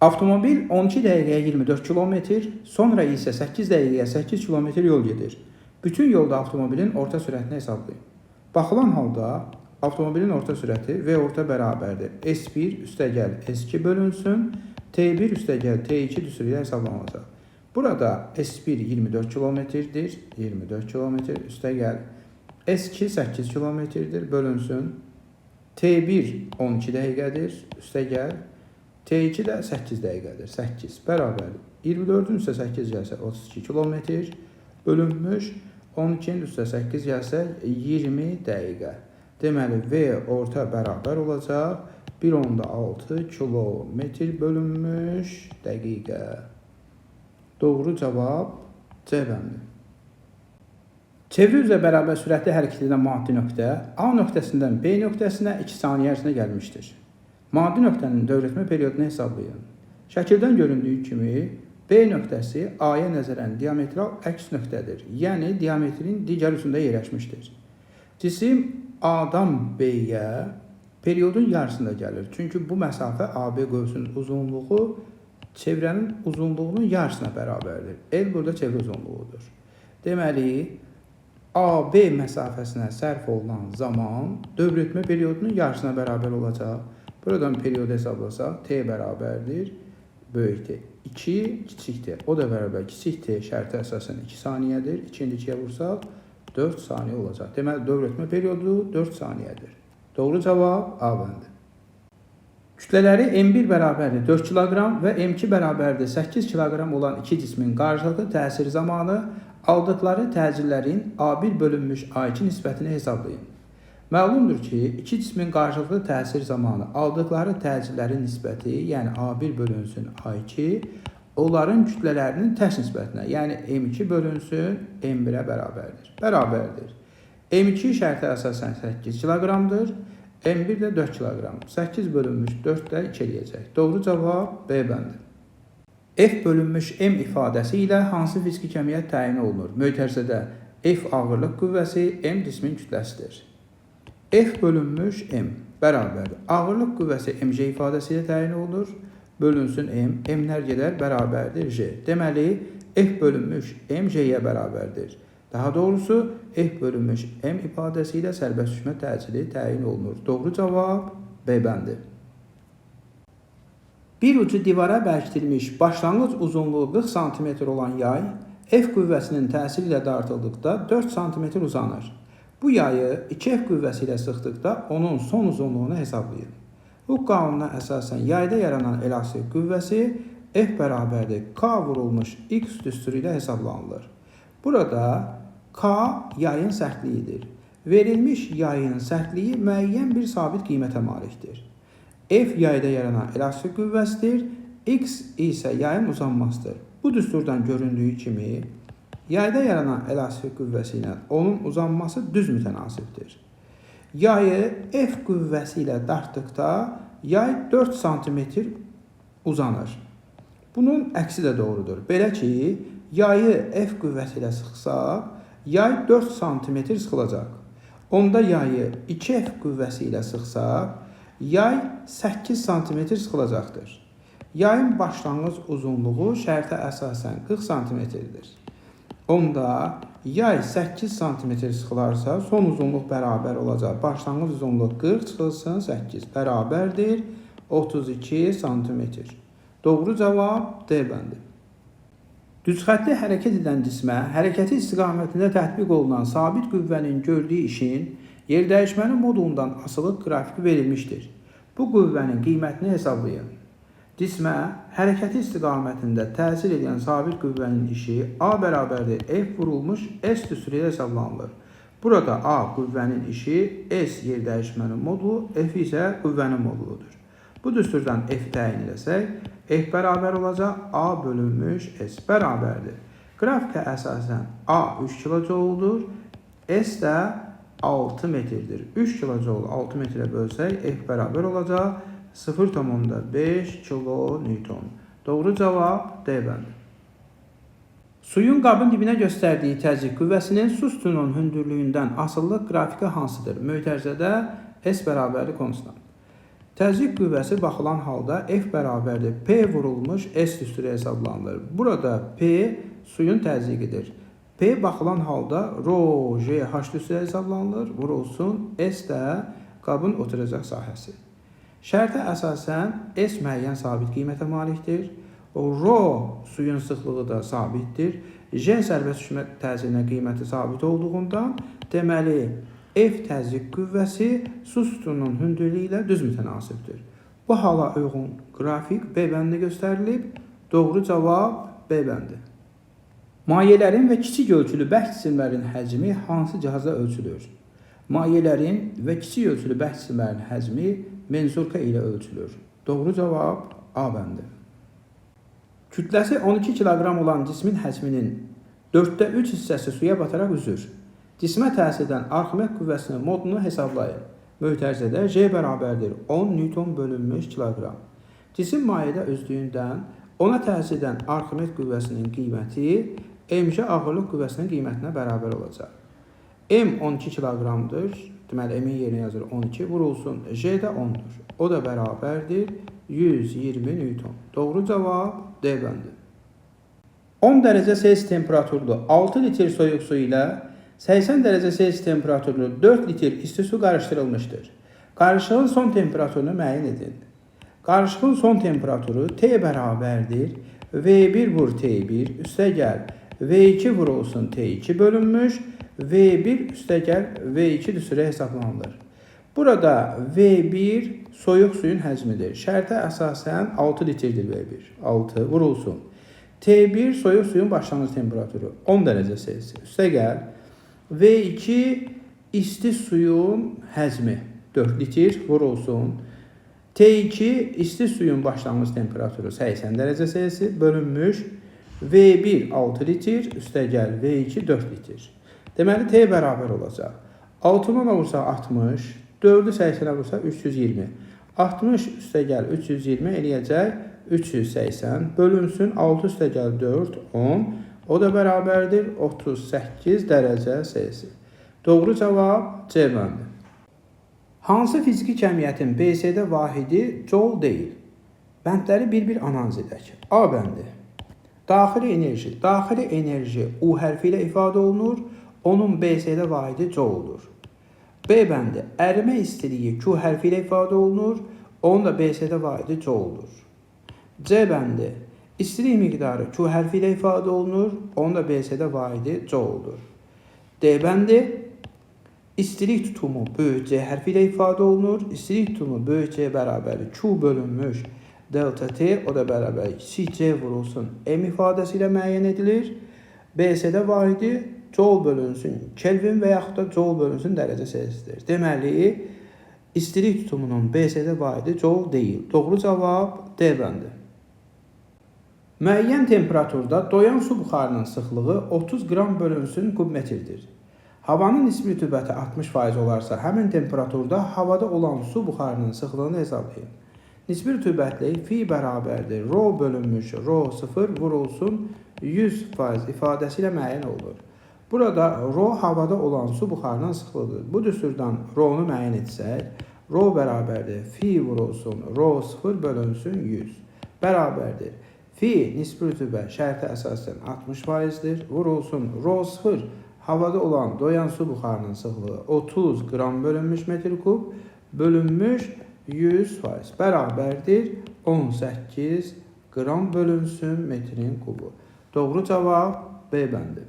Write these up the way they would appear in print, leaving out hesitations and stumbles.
Avtomobil 12 dəqiqəyə 24 km, sonra isə 8 dəqiqəyə 8 km yol gedir. Bütün yolda avtomobilin orta sürətini hesablayın. Baxılan halda avtomobilin orta sürəti V orta bərabərdir. S1 üstəgəl S2 bölünsün, T1 üstəgəl T2 düstur ilə hesablanacaq. Burada S1 24 km-dir, 24 km üstəgəl S2 8 km-dir, bölünsün. T1 12 dəqiqədir, üstəgəl T2 də 8 dəqiqədir, 8 bərabərdir. 24-ün üstə 8 gəlsə 32 km, bölünmüş 12-nin üstə 8 gəlsə 20 dəqiqə. Deməli, V orta bərabər olacaq 1.6 km bölünmüş dəqiqə. Doğru cavab C bəndi. Çevre üzrə bərabər sürətli hərəkət edən maddi nöqtə A nöqtəsindən B nöqtəsinə 2 saniyə ərzində gəlmişdir. Maddi nöqtənin dövrətmə periodunu hesablayın. Şəkildən göründüyü kimi B nöqtəsi A-ya nəzərən diametral əks nöqtədir. Yəni, diametrin digər üzündə yerləşmişdir. Cisim A-dan B-yə periodun yarısında gəlir. Çünki bu məsafə AB qövsünün uzunluğu çevrənin uzunluğunun yarısına bərabərdir. L burada çevrə uzunluğudur. Deməli, AB məsafəsinə sərf olunan zaman dövrətmə periodunun yarısına bərabər olacaq. Buradan periyodu hesablasaq, T bərabərdir, böyük T. 2 kiçik T, o da bərabər kiçik T şərti əsasən 2 saniyədir. 2-ni 2-yə vursaq 4 saniyə olacaq. Deməli, dövrətmə periyodu 4 saniyədir. Doğru cavab A bəndi. Kütlələri M1 bərabərdir 4 kiloqram və M2 bərabərdir 8 kiloqram olan iki cismin qarşılıqlı təsir zamanı aldıqları təcirlərin A1 bölünmüş A2 nisbətini hesablayın. Məlumdur ki, iki cismin qarşılıqlı təsir zamanı aldıqları təcirlərin nisbəti, yəni A1 bölünsün A2, onların kütlələrinin tərs nisbətinə, yəni M2 bölünsün M1-ə bərabərdir. Bərabərdir. M2 şərti əsasən 8 kiloqramdır, M1 də 4 kiloqram. 8 bölünmüş 4 də 2 eləyəcək. Doğru cavab B bəndi. F bölünmüş M ifadəsi ilə hansı fiziki kəmiyyət təyin olunur? Mötərizədə F ağırlıq qüvvəsi, M cismin kütləsidir. F bölünmüş M bərabərdir. Ağırlıq qüvvəsi mc ifadəsi ilə təyin olunur. Bölünsün M, M-lər gedər bərabərdir J. Deməli, F bölünmüş M J-yə bərabərdir. Daha doğrusu, F bölünmüş M ifadəsi ilə sərbəst düşmə təcili təyin olunur. Doğru cavab B bəndi. Bir ucu divara bərkidilmiş başlanğıc uzunluğu 40 cm olan yay F qüvvəsinin təsiri ilə dartıldıqda 4 cm uzanır. Bu yayı 2F qüvvəsi ilə sıxdıqda onun son uzunluğunu hesablayın. Bu qanuna əsasən yayda yaranan elastik qüvvəsi F bərabərdir K vurulmuş X düsturu ilə hesablanılır. Burada K yayın sərtliyidir. Verilmiş yayın sərtliyi müəyyən bir sabit qiymətə malikdir. F yayda yaranan elastik qüvvəsidir, X isə yayın uzanmasıdır. Bu düsturdan göründüyü kimi, yayda yaranan elastik qüvvəsi ilə onun uzanması düz mütənasibdir. Yayı F qüvvəsi ilə dartdıqda yay 4 cm uzanır. Bunun əksi də doğrudur. Belə ki, yayı F qüvvəsi ilə sıxsaq, yay 4 cm sıxılacaq. Onda yayı 2F qüvvəsi ilə sıxsaq, yay 8 cm sıxılacaqdır. Yayın başlanğıc uzunluğu şərtə əsasən 40 cm-dir. Onda yay 8 cm sıxılarsa, son uzunluq bərabər olacaq. Başlanğıc uzunluq 40 çıxılsın 8 bərabərdir 32 cm. Doğru cavab D bəndi. Düzxətli hərəkət edən cismə hərəkəti istiqamətində tətbiq olunan sabit qüvvənin gördüyü işin yerdəyişmənin modulundan asılı qrafiki verilmişdir. Bu qüvvənin qiymətini hesablayın. Cismə hərəkəti istiqamətində təsir edən sabit qüvvənin işi A bərabərdir F vurulmuş S düsturu ilə hesablanılır. Burada A qüvvənin işi, S yerdəyişmənin modulu, F isə qüvvənin moduludur. Bu düsturdan F təyin eləsək, F bərabər olacaq A bölünmüş S bərabərdir. Qrafikə əsasən A 3 kJ-dur, S də 6 metrdir. 3 kJ 6 metrə bölsək, F bərabər olacaq 0,5 kN. Doğru cavab D bəndi. Suyun qabın dibinə göstərdiyi təzyiq qüvvəsinin su sütununun hündürlüyündən asıllıq qrafiki hansıdır? Mötərizədə S bərabərli konstant. Təzyiq qüvvəsi baxılan halda F bərabərdir P vurulmuş S üstü hesablanılır. Burada P suyun təzyiqidir. P baxılan halda rho J H üstü hesablanılır. Vurulsun S də qabın oturacaq sahəsi. Şərtə əsasən S müəyyən sabit qiymətə malikdir. Rho suyun sıxlığı da sabitdir. J sərbəst düşmə təsirinə qiyməti sabit olduğundan deməli F təzyiq qüvvəsi su sütununun hündürlüyü ilə düz mütənasibdir. Bu hala uyğun qrafik B bəndi göstərilib. Doğru cavab B bəndi. Mayələrin və kiçik ölçülü bərk cisimlərin həcmi hansı cihazda ölçülür? Mayələrin və kiçik ölçülü bərk cisimlərin həcmi menzurka ilə ölçülür. Doğru cavab A bəndi. Kütləsi 12 kiloqram olan cismin həcminin 4də 3 hissəsi suya bataraq üzür. Cismə təsir edən Arximed qüvvəsinin modunu hesablayın. Mötərizədə J bərabərdir 10 Newton bölünmüş kiloqram. Cisim mayedə üzdüyündən ona təsir edən Arximed qüvvəsinin qiyməti mg ağırlıq qüvvəsinin qiymətinə bərabər olacaq. M 12 kiloqramdır. Deməli M-in yerinə yazır 12 vurulsun. J də 10'dur. O da bərabərdir 120 Newton. Doğru cavab D bəndi. 10 dərəcə Celsius temperaturlu 6 litr soyuq su ilə 80 dərəcə Celsius temperaturlu 4 litr isti su qarışdırılmışdır. Qarışığın son temperaturunu müəyyən edin. Qarışığın son temperaturu T bərabərdir V1 vur T1 üstəgəl V2 vurulsun T2 bölünmüş V1 üstəgəl V2 üstə hesablanılır. Burada V1 soyuq suyun həcmidir. Şərtə əsasən 6 litrdir V1. 6 vurulsun. T1 soyuq suyun başlanğıc temperaturu 10 dərəcə Celsius. Üstəgəl V2 isti suyun həcmi 4 litr vurulsun. T2 isti suyun başlanğıc temperaturu 80 dərəcə Celsius bölünmüş V1 6 litr üstəgəl V2 4 litr. Deməli T bərabər olacaq. 6'dan vursa 60, 4'ü 80'ə vursa 320. 60 üstəgəl 320 eləyəcək 380 bölünsün 6 üstəgəl 4 10. O da bərabərdir 38 dərəcə Celsius. Doğru cavab C bəndi. Hansı fiziki cəmiyyətin BSD vahidi joule deyil? Bəndləri bir-bir analiz edək. A bəndi. Daxili enerji. Daxili enerji U hərfi ilə ifadə olunur. Onun BSD vahidi joule'dur. B bəndi. Ərimə istiliyi Q hərfi ilə ifadə olunur. Onun da BSD vahidi joule'dur. C bəndi. İstilik miqdarı Q hərfi ilə ifadə olunur. Onun da BSD vahidi joule'dur. D bəndi. İstilik tutumu böyük C hərfi ilə ifadə olunur. İstilik tutumu böyük C bərabər Q bölünmüş delta T. O da bərabər kiçik C vurulsun M ifadəsi ilə müəyyən edilir. BSD vahidi joule bölünsün Kelvin və yaxud da joule bölünsün dərəcə Celsius'dir. Deməli, istilik tutumunun BSD vahidi joule deyil. Doğru cavab D bəndi. Müəyyən temperaturda doyan su buxarının sıxlığı 30 qram bölünsün kubmetrdir. Havanın nisbi rütubəti 60% olarsa, həmin temperaturda havada olan su buxarının sıxlığını hesablayın. Nisbi rütubətli fi bərabərdir. Rho bölünmüş rho 0 vurulsun 100% ifadəsi ilə müəyyən olunur. Burada rho havada olan su buxarının sıxlığıdır. Bu düsturdan rho-nu müəyyən etsək, rho bərabərdir. Fi vurulsun rho 0 bölünsün 100 bərabərdir. Fi nisbi rütubət şərtə əsasən 60%'dir. Vurulsun rho 0 havada olan doyan su buxarının sıxlığı 30 qram bölünmüş metr kub bölünmüş 100% bərabərdir 18 qram bölünsün metrin kubu. Doğru cavab B bəndi.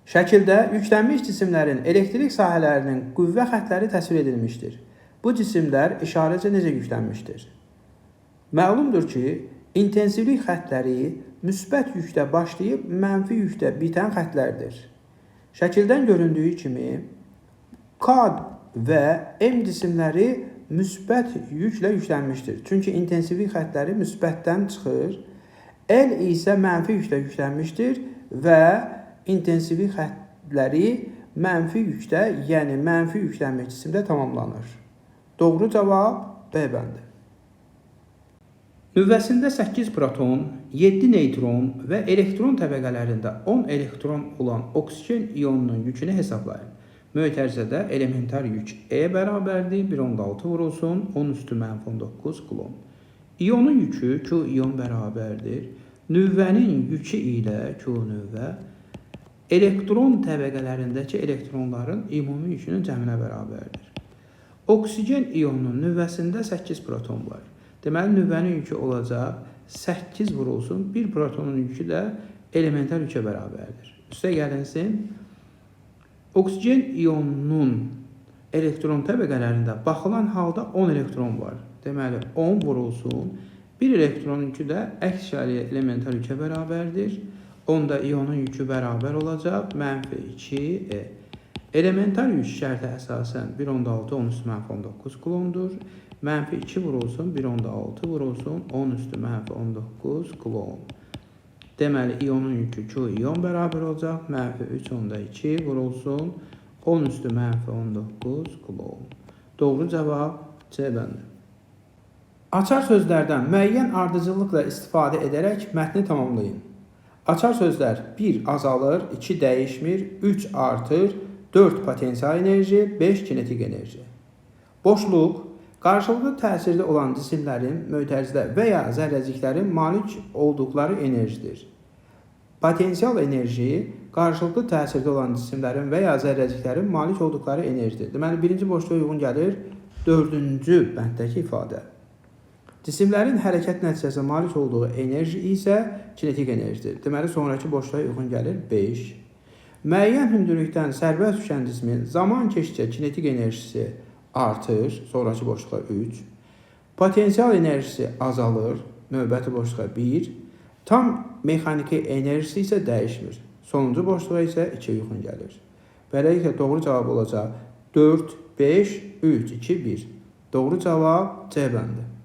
Şəkildə yüklənmiş cisimlərin elektrik sahələrinin qüvvə xəttləri təsvir edilmişdir. Bu cisimlər işarəcə necə yüklənmişdir? Məlumdur ki, intensivlik xəttləri müsbət yükdə başlayıb mənfi yükdə bitən xəttlərdir. Şəkildən göründüyü kimi K və M cisimləri müsbət yüklə yüklənmişdir. Çünki intensivlik xəttləri müsbətdən çıxır. L isə mənfi yüklə yüklənmişdir və intensivlik xəttləri mənfi yükdə, yəni mənfi yüklənmiş cisimdə tamamlanır. Doğru cavab B bəndi. Nüvvəsində 8 proton, 7 neytron və elektron təbəqələrində 10 elektron olan oksigen ionunun yükünü hesablayın. Mötərizədə elementar yük E bərabərdir 1.6 vurulsun 10 üstü mənfi 19 kulon. İyonun yükü Q iyon bərabərdir. Nüvənin yükü ilə Q nüvə elektron təbəqələrindəki elektronların ümumi yükünün cəminə bərabərdir. Oksigen iyonunun nüvəsində 8 proton var. Deməli, nüvənin yükü olacaq 8 vurulsun 1 protonun yükü də elementar yükə bərabərdir. Üstə gəlinsin. Oksigen iyonunun elektron təbəqələrində baxılan halda 10 elektron var. Deməli, 10 vurulsun 1 elektronun yükü də əks işarəyə elementar yükə bərabərdir. Onda iyonun yükü bərabər olacaq. Mənfi 2E. Elementar yük şərtə əsasən 1.6 10 üstü mənfi 19 kulondur. Mənfi 2 vurulsun 1.6 vurulsun 10 üstü mənfi 19 kulon. Deməli, iyonun yükü Q iyon bərabər olacaq. Mənfi 3 onda 2 vurulsun 10 üstü mənfi 19 kulon. Doğru cavab C bəndi. Açar sözlərdən müəyyən ardıcıllıqla istifadə edərək mətni tamamlayın. Açar sözlər 1 azalır, 2 dəyişmir, 3 artır, 4 potensial enerji, 5 kinetik enerji. Boşluq, qarşılıqlı təsirdə olan cisimlərin, mötərizə və ya zərrəciklərin malik olduqları enerjidir. Potensial enerji, qarşılıqlı təsirdə olan cisimlərin və ya zərrəciklərin malik olduqları enerjidir. Deməli, birinci boşluğa uyğun gəlir 4-cü bənddəki ifadə. Cisimlərin hərəkət nəticəsində malik olduğu enerji isə kinetik enerjidir. Deməli, sonraki boşluğa uyğun gəlir 5. Müəyyən hündürlükdən sərbəst düşən cismin zaman keçdikcə kinetik enerjisi artır, sonraki boşluğa 3. Potensial enerjisi azalır, növbəti boşluğa 1. Tam mexaniki enerjisi isə dəyişmir. Sonuncu boşluğa isə 2 uyğun gəlir. Beləliklə, doğru cavab olacaq 4, 5, 3, 2, 1. Doğru cavab C bəndi.